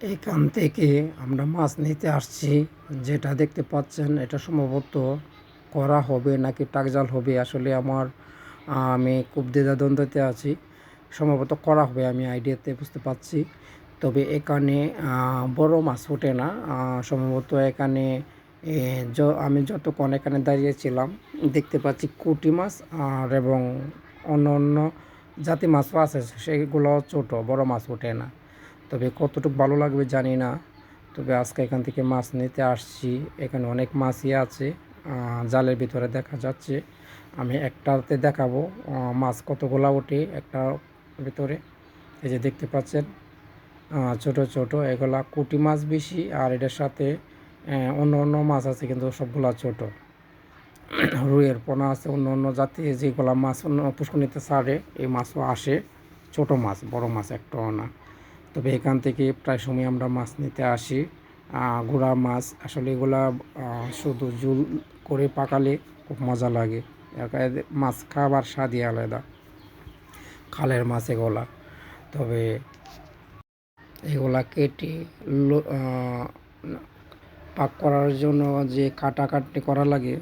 এখান থেকে আমরা মাছ নিতে আসছি। যেটা দেখতে পাচ্ছেন এটা সম্ভবত করা হবে নাকি টাকজাল হবে। আসলে আমি খুব দ্বিধাদ্বন্দ্বতে আছি। সম্ভবত করা হবে, আমি আইডিয়াতে বুঝতে পারছি। তবে এখানে বড় মাছ ওঠে না। সম্ভবত এখানে আমি যতক্ষণ এখানে দাঁড়িয়েছিলাম দেখতে পাচ্ছি কুটি মাছ এবং অন্য অন্য জাতি মাছও আছে, সেগুলো ছোট, বড় মাছ ওঠে না। তবে কতটুকু ভালো লাগবে জানি না। তবে আজকে এখান থেকে মাছ নিতে আসছি। এখানে অনেক মাছই আছে, জালের ভিতরে দেখা যাচ্ছে। আমি একটাতে দেখাবো মাছ কতগুলা ওঠে একটার ভিতরে। এই যে দেখতে পাচ্ছেন ছোট ছোট এগুলা কুটি মাছ বেশি, আর এটার সাথে অন্য অন্য মাছ আছে কিন্তু সবগুলা ছোট। রুইয়ের পোনা আছে, অন্য অন্য জাতি যেগুলা মাছ অন্য পুষ্করণীতে ছাড়ে এই মাছও আসে। ছোট মাছ, বড় মাছ একটাও না। তবে এখান থেকে প্রায় সময় আমরা মাছ নিতে আসি। গুড়া মাছ আসলে এগুলা শুধু ঝোল করে পাকালে খুব মজা লাগে। মাছ খাবার স্বাদই আলাদা, খালের মাছ এগুলা। তবে এগুলা কেটে পাক করার জন্য যে কাটাকাটি করা লাগে